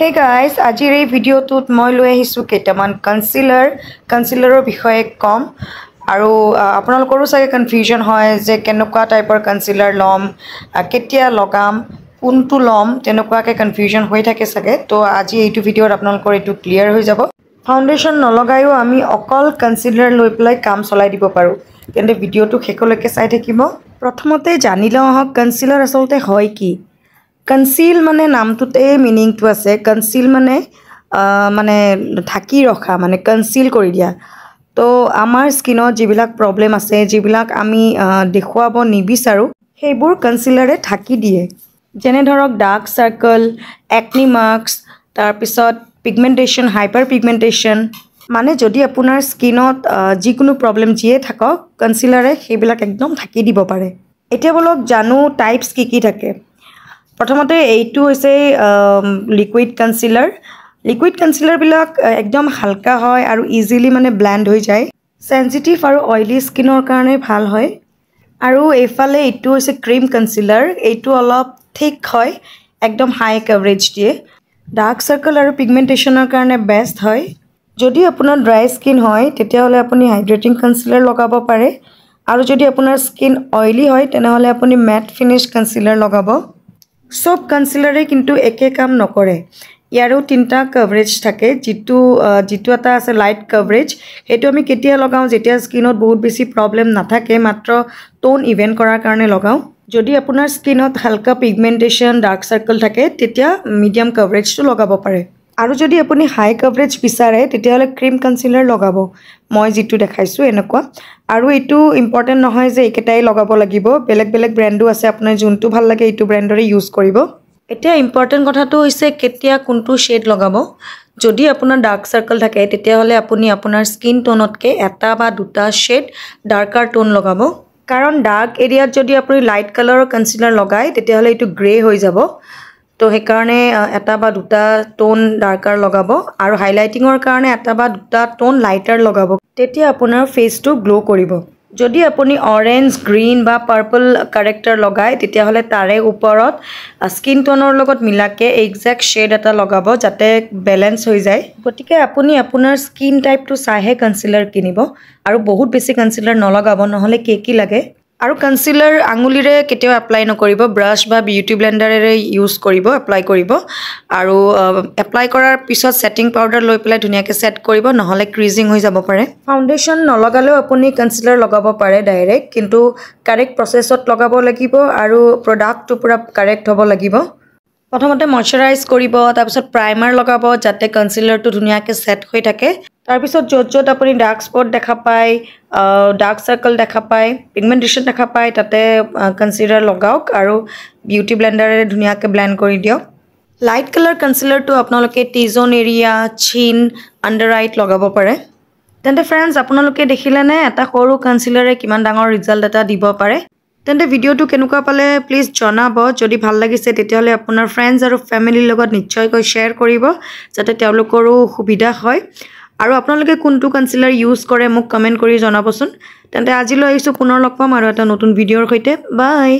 Hey guys, আজিৰ এই ভিডিঅ'টোত মই লৈ আহিছোঁ কেইটামান কনসিলাৰৰ বিষয়ে কম আৰু আপোনালোকৰো চাগে কনফিউজন হয় যে কেনেকুৱা টাইপৰ কনসিলাৰ লম কেতিয়া লগাম কোনটো লম তেনেকুৱাকৈ কনফিউজন হৈ থাকে চাগে তো আজি এইটো ভিডিঅ'ত আপোনালোকৰ এইটো ক্লিয়াৰ হৈ যাব ফাউণ্ডেশ্যন নলগায়ো আমি অকল কনসিলাৰ লৈ পেলাই কাম চলাই দিব পাৰোঁ তেন্তে ভিডিঅ'টো শেষলৈকে চাই থাকিব প্ৰথমতে জানি লওঁ আহক কনসিলাৰ আচলতে হয় কি কনসিল মানে নামটোতে মিনিংটো আছে কনসিল মানে ঢাকি ৰখা মানে কনসিল কৰি দিয়া তো আমাৰ স্কিনত যিবিলাক প্ৰবলেম আছে যিবিলাক আমি দেখুৱাব নিবিচাৰোঁ সেইবোৰ কনসিলাৰে ঢাকি দিয়ে যেনে ধৰক ডাৰ্ক সাৰ্কেল একনি মাৰ্কস তাৰপিছত পিগমেণ্টেশ্যন হাইপাৰ পিগমেণ্টেশ্যন মানে যদি আপোনাৰ স্কিনত যিকোনো প্ৰবলেম যিয়ে থাকক কনসিলাৰে সেইবিলাক একদম ঢাকি দিব পাৰে এতিয়া বলক জানো টাইপছ কি থাকে প্ৰথমতে এইটো হৈছে লিকুইড কনসিলাৰ বিলাক একদম হালকা হয় আৰু ইজিলি মানে ব্লেন্ড হৈ যায় সেনসিটিভ আৰু অইলি স্কিনৰ কাৰণে ভাল হয় আৰু এইফালে এইটো হৈছে ক্ৰীম কনসিলাৰ এইটো অলপ থিক হয় একদম হাই কভাৰেজ দিয়ে ডাৰ্ক সাৰ্কেল আৰু পিগমেণ্টেশ্যনৰ কাৰণে বেষ্ট হয় যদি আপোনাৰ ড্ৰাই স্কিন হয় তেতিয়াহ'লে আপুনি হাইড্ৰেটিং কনসিলাৰ লগাব পাৰে আৰু যদি আপোনাৰ স্কিন অইলি হয় তেনেহ'লে আপুনি মেট ফিনিশ কনসিলাৰ লগাব সব কনসিলাৰে কিন্তু একে কাম নকৰে ইয়াৰো তিনটা কভাৰেজ থাকে যিটো এটা আছে লাইট কভাৰেজ সেইটো আমি কেতিয়া লগাও যেতিয়া স্কিনত বহুত বেছি প্ৰবলেম নাথাকে মাত্ৰ টোন ইভেন কৰাৰ কাৰণে লগাও যদি আপোনাৰ স্কিনত হালকা পিগমেণ্টেশ্যন ডাৰ্ক সাৰ্কেল থাকে তেতিয়া মিডিয়াম কভাৰেজটো লগাব পাৰে আৰু যদি আপুনি হাই কভাৰেজ বিচাৰে তেতিয়াহ'লে ক্ৰীম কনসিলাৰ লগাব মই যিটো দেখাইছোঁ এনেকুৱা আৰু এইটো ইম্পৰ্টেণ্ট নহয় যে একেটাই লগাব লাগিব বেলেগ ব্ৰেণ্ডো আছে আপোনাৰ যোনটো ভাল লাগে এইটো ব্ৰেণ্ডৰে ইউজ কৰিব এতিয়া ইম্পৰ্টেণ্ট কথাটো হৈছে কেতিয়া কোনটো শেড লগাব যদি আপোনাৰ ডাৰ্ক সাৰ্কেল থাকে তেতিয়াহ'লে আপুনি আপোনাৰ স্কিন টোনতকৈ এটা বা দুটা শেড ডাৰ্কাৰ টোন লগাব কাৰণ ডাৰ্ক এৰিয়াত যদি আপুনি লাইট কালাৰৰ কনসিলাৰ লগায় তেতিয়াহ'লে এইটো গ্ৰে হৈ যাব তো সেইকাৰণে এটা বা দুটা টোন ডাৰ্কাৰ লগাব আৰু হাইলাইটিঙৰ কাৰণে এটা বা দুটা টোন লাইটাৰ লগাব তেতিয়া আপোনাৰ ফেচটো গ্লো কৰিব যদি আপুনি অৰেঞ্জ গ্ৰীণ বা পাৰ্পল কাৰেক্টাৰ লগায় তেতিয়াহ'লে তাৰে ওপৰত স্কিন টোনৰ লগত মিলাকে এক্সাক্ট শেড এটা লগাব যাতে বেলেঞ্চ হৈ যায় গতিকে আপুনি আপোনাৰ স্কিন টাইপটো চাইহে কনসিলাৰ কিনিব আৰু বহুত বেছি কনসিলাৰ নলগাব নহ'লে কি লাগে আৰু কনসিলাৰ আঙুলিৰে কেতিয়াও এপ্লাই নকৰিব ব্ৰাছ বা বিউটি ব্লেণ্ডাৰেৰে ইউজ কৰিব এপ্লাই কৰিব আৰু এপ্লাই কৰাৰ পিছত সেটিং পাউডাৰ লৈ পেলাই ধুনীয়াকৈ সেট কৰিব নহ'লে ক্ৰিজিং হৈ যাব পাৰে ফাউণ্ডেশ্যন নলগালেও আপুনি কনসিলাৰ লগাব পাৰে ডাইৰেক্ট কিন্তু কাৰেক্ট প্ৰচেছত লগাব লাগিব আৰু প্ৰডাক্টটো পুৰা কাৰেক্ট হ'ব লাগিব প্ৰথমতে ময়শ্চাৰাইজ কৰিব তাৰপিছত প্ৰাইমাৰ লগাব যাতে কনসিলাৰটো ধুনীয়াকৈ সেট হৈ থাকে তাৰপিছত য'ত আপুনি ডাৰ্ক স্পট দেখা পায় ডাৰ্ক সাৰ্কেল দেখা পায় পিগমেণ্টেশ্যন দেখা পায় তাতে কনসিলাৰ লগাওক আৰু বিউটি ব্লেণ্ডাৰেৰে ধুনীয়াকৈ ব্লেণ্ড কৰি দিয়ক লাইট কালাৰ কনসিলাৰটো আপোনালোকে টি জোন এৰিয়া চিন আণ্ডাৰ আইত লগাব পাৰে তেন্তে ফ্ৰেণ্ডছ আপোনালোকে দেখিলেনে এটা সৰু কনসিলাৰে কিমান ডাঙৰ ৰিজাল্ট এটা দিব পাৰে তেন্তে ভিডিঅ'টো কেনেকুৱা পালে প্লিজ জনাব যদি ভাল লাগিছে তেতিয়াহ'লে আপোনাৰ ফ্ৰেণ্ডছ আৰু ফেমিলিৰ লগত নিশ্চয়কৈ শ্বেয়াৰ কৰিব যাতে তেওঁলোকৰো সুবিধা হয় আৰু আপোনালোকে কোনটো কনসিলাৰ ইউজ কৰে মোক কমেণ্ট কৰি জনাবচোন তেন্তে আজিলৈ আহিছোঁ পুনৰ লগ পাম আৰু এটা নতুন ভিডিঅ'ৰ সৈতে বাই